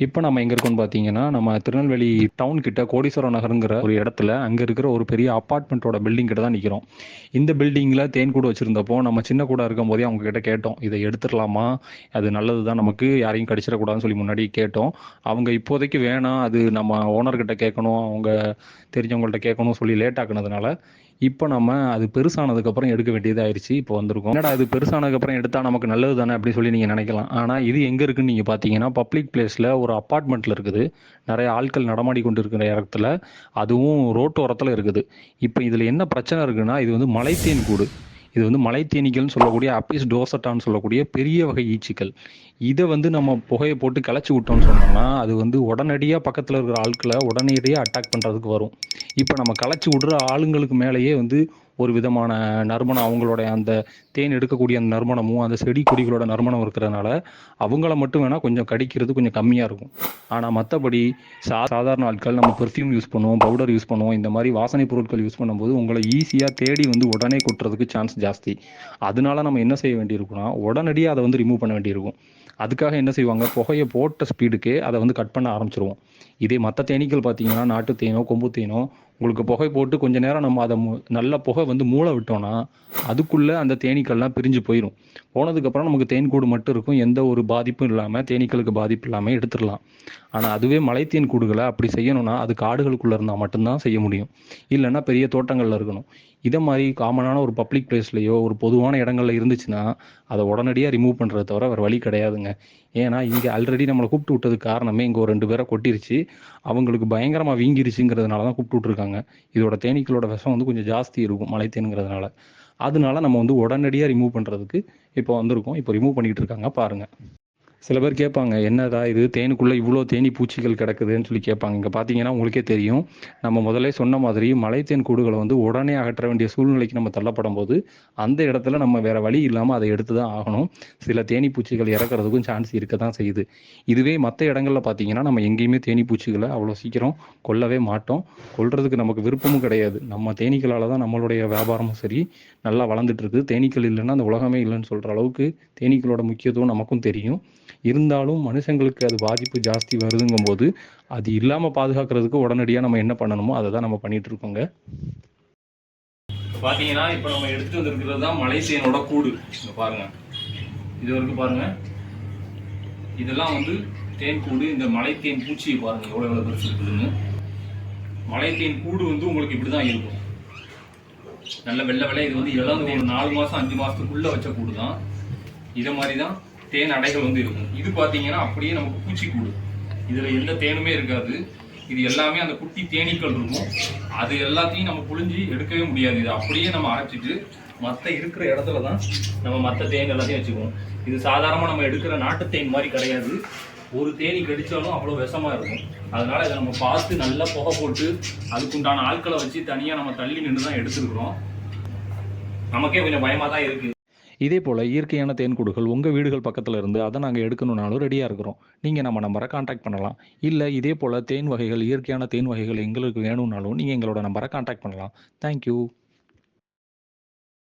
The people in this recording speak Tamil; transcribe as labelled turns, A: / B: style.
A: இப்போ நம்ம எங்கே இருக்கோம்னு பார்த்தீங்கன்னா, நம்ம திருநெல்வேலி டவுன் கிட்ட கோடீஸ்வரம் நகருங்கிற ஒரு இடத்துல, அங்கே இருக்கிற ஒரு பெரிய அப்பார்ட்மெண்ட்டோட பில்டிங் கிட்ட தான் நிற்கிறோம். இந்த பில்டிங்கில் தேன் கூடு வச்சுருந்தப்போ, நம்ம சின்ன கூடா இருக்கும்போதே அவங்க கிட்ட கேட்டோம். இதை எடுத்துடலாமா? அது நல்லது தான் நமக்கு, யாரையும் கடிச்சிடக்கூடாதுன்னு சொல்லி முன்னாடி கேட்டோம். அவங்க இப்போதைக்கு வேணாம், அது நம்ம ஓனர்கிட்ட கேட்கணும், அவங்க தெரிஞ்சவங்கள்ட்ட கேட்கணும் சொல்லி லேட் ஆக்குனதுனால, இப்போ நம்ம அது பெருசானதுக்கப்புறம் எடுக்க வேண்டியதாயிருச்சு. இப்போ வந்திருக்கோம். என்னடா இது பெருசானதுக்கப்புறம் எடுத்தா நமக்கு நல்லது தானே அப்படி சொல்லி நீங்கள் நினைக்கலாம். ஆனால் இது எங்கே இருக்குன்னு நீங்கள் பார்த்தீங்கன்னா, பப்ளிக் பிளேஸில் ஒரு அப்பார்ட்மெண்ட்டில் இருக்குது. நிறைய ஆட்கள் நடமாடி கொண்டு இருக்கிற இடத்துல, அதுவும் ரோட்டோரத்தில் இருக்குது. இப்போ இதில் என்ன பிரச்சனை இருக்குன்னா, இது வந்து மலைத்தேன் கூடு. இது வந்து மலைத்தேனீக்கள்னு சொல்லக்கூடிய அப்பிஸ் டோர்சட்டான்னு சொல்லக்கூடிய பெரிய வகை ஈச்சிகள். இதை வந்து நம்ம புகையை போட்டு கிளச்சி விட்டோம்னு சொன்னோம்னா, அது வந்து உடனடியாக பக்கத்தில் இருக்கிற ஆட்களை உடனடியாக அட்டாக் பண்ணுறதுக்கு வரும். இப்போ நம்ம களைச்சி விடுற ஆளுங்களுக்கு மேலேயே வந்து ஒரு விதமான நறுமணம், அவங்களுடைய அந்த தேன் எடுக்கக்கூடிய அந்த நறுமணமும் அந்த செடி கொடிகளோட நறுமணம் இருக்கிறதுனால அவங்கள மட்டும் வேணால் கொஞ்சம் கடிக்கிறது கொஞ்சம் கம்மியாக இருக்கும். ஆனால் மற்றபடி சாதாரண ஆட்கள் நம்ம பெர்ஃப்யூம் யூஸ் பண்ணுவோம், பவுடர் யூஸ் பண்ணுவோம், இந்த மாதிரி வாசனை பொருட்கள் யூஸ் பண்ணும்போது உங்களை ஈஸியாக தேடி வந்து உடனே கொட்டுறதுக்கு சான்ஸ் ஜாஸ்தி. அதனால நம்ம என்ன செய்ய வேண்டியிருக்குன்னா, உடனடியாக அதை வந்து ரிமூவ் பண்ண வேண்டியிருக்கும். அதுக்காக என்ன செய்வாங்க, புகையை போட்ட ஸ்பீடுக்கே அதை வந்து கட் பண்ண ஆரம்பிச்சிருவோம். இதே மற்ற தேனீக்கள் பார்த்தீங்கன்னா, நாட்டு தேனோ கொம்பு தேனோ உங்களுக்கு புகை போட்டு கொஞ்ச நேரம் நம்ம அதை நல்ல புகை வந்து மூளை விட்டோம்னா அதுக்குள்ளே அந்த தேனீக்கள்லாம் பிரிஞ்சு போயிடும். போனதுக்கப்புறம் நமக்கு தேன் கூடு மட்டும் இருக்கும், எந்த ஒரு பாதிப்பும் இல்லாமல், தேனீக்களுக்கு பாதிப்பு இல்லாமல் எடுத்துடலாம். ஆனால் அதுவே மலைத்தேன் கூடுகளை அப்படி செய்யணும்னா அது காடுகளுக்குள்ளே இருந்தால் மட்டும்தான் செய்ய முடியும், இல்லைன்னா பெரிய தோட்டங்களில் இருக்கணும். இதை மாதிரி காமனான ஒரு பப்ளிக் பிளேஸ்லையோ ஒரு பொதுவான இடங்கள்ல இருந்துச்சுன்னா அதை உடனடியாக ரிமூவ் பண்ணுறத தவிர வேறு வழி கிடையாதுங்க. ஏன்னா இங்கே ஆல்ரெடி நம்மளை கூப்பிட்டு விட்டதுக்கு காரணமே இங்கே ஒரு 2 பேரை கொட்டிருச்சு, அவங்களுக்கு பயங்கரமாக வீங்கிருச்சுங்கிறதுனால தான் கூப்பிட்டு விட்ருக்காங்க. இதோட தேனீக்களோட விஷம் வந்து கொஞ்சம் ஜாஸ்தி இருக்கும் மலைத்தேனுங்கிறதுனால. அதனால நம்ம வந்து உடனடியாக ரிமூவ் பண்ணுறதுக்கு இப்போ வந்திருக்கோம். இப்போ ரிமூவ் பண்ணிக்கிட்டு இருக்காங்க பாருங்கள். சில பேர் கேட்பாங்க, என்னடா இது தேனுக்குள்ளே இவ்வளோ தேனி பூச்சிகள் கிடக்குதுன்னு சொல்லி கேட்பாங்க. இங்கே பார்த்தீங்கன்னா உங்களுக்கே தெரியும், நம்ம முதல்ல சொன்ன மாதிரி மலைத்தேன் கூடுகளை வந்து உடனே அகற்ற வேண்டிய சூழ்நிலைக்கு நம்ம தள்ளப்படும் போது அந்த இடத்துல நம்ம வேற வழி இல்லாமல் அதை எடுத்து தான் ஆகணும். சில தேனி பூச்சிகள் இறக்குறதுக்கும் சான்ஸ் இருக்க தான் செய்யுது. இதுவே மற்ற இடங்கள்ல பார்த்தீங்கன்னா நம்ம எங்கேயுமே தேனி பூச்சிகளை அவ்வளோ சீக்கிரம் கொல்லவே மாட்டோம். கொல்றதுக்கு நமக்கு விருப்பமும் கிடையாது. நம்ம தேனீக்களால் தான் நம்மளுடைய வியாபாரமும் சரி நல்லா வளர்ந்துட்டு இருக்குது. தேனீக்கள் இல்லைன்னா அந்த உலகமே இல்லைன்னு சொல்கிற அளவுக்கு தேனீக்களோட முக்கியத்துவம் நமக்கும் தெரியும். இருந்தாலும் மனுஷங்களுக்கு அது பாதிப்பு ஜாஸ்தி வருதுங்கும் போது அது இல்லாமல் பாதுகாக்கிறதுக்கு உடனடியாக நம்ம என்ன பண்ணணுமோ அதை தான் நம்ம பண்ணிட்டு இருக்கோங்க. பார்த்தீங்கன்னா இப்போ நம்ம எடுத்துட்டு வந்திருக்கிறது தான் மலைத்தேனோட கூடு. இங்கே பாருங்க, இது வரைக்கும் பாருங்க, இதெல்லாம் வந்து தேன் கூடு. இந்த மலைத்தேன் பூச்சியை பாருங்க எவ்வளோ பெருசு இருக்குதுன்னு. மலைத்தேன் கூடு வந்து உங்களுக்கு இப்படி தான் இருக்கும், நல்ல வெள்ளை வெள்ளை. இது வந்து இளம் தேன் 4 மாதம் 5 மாதத்துக்குள்ளே வச்ச கூடு தான். இதை மாதிரி தான் தேன் அடைகள் வந்து இருக்கும். இது பார்த்தீங்கன்னா அப்படியே நமக்கு பூச்சிக்கூடு, இதில் எந்த தேனுமே இருக்காது. இது எல்லாமே அந்த குட்டி தேனீக்கள் இருக்கும். அது எல்லாத்தையும் நம்ம புழிஞ்சி எடுக்கவே முடியாது. இது அப்படியே நம்ம அரைச்சிட்டு மற்ற இருக்கிற இடத்துல தான் நம்ம மற்ற தேன் எல்லாத்தையும் வச்சுக்குவோம். இது சாதாரணமாக நம்ம எடுக்கிற நாட்டு தேன் மாதிரி கிடையாது. ஒரு தேனி கடித்தாலும் அவ்வளோ விஷமாக இருக்கும். அதனால இதை நம்ம பார்த்து நல்லா புகை போட்டு அதுக்குண்டான ஆட்களை வச்சு தனியாக நம்ம தள்ளி நின்று தான் எடுத்துருக்குறோம். நமக்கே கொஞ்சம் பயமாக தான் இருக்குது. இதே போல் இயற்கையான தேன்கூடுகள் உங்கள் வீடுகள் பக்கத்தில் இருந்து அதை நாங்கள் எடுக்கணுன்னாலும் ரெடியாக இருக்கிறோம். நீங்கள் நம்ம நம்பரை காண்டாக்ட் பண்ணலாம். இல்லை இதே போல் தேன் வகைகள், இயற்கையான தேன் வகைகள் எங்களுக்கு வேணும்னாலும் நீங்கள் எங்களோட நம்பரை காண்டாக்ட் பண்ணலாம். தேங்க்யூ.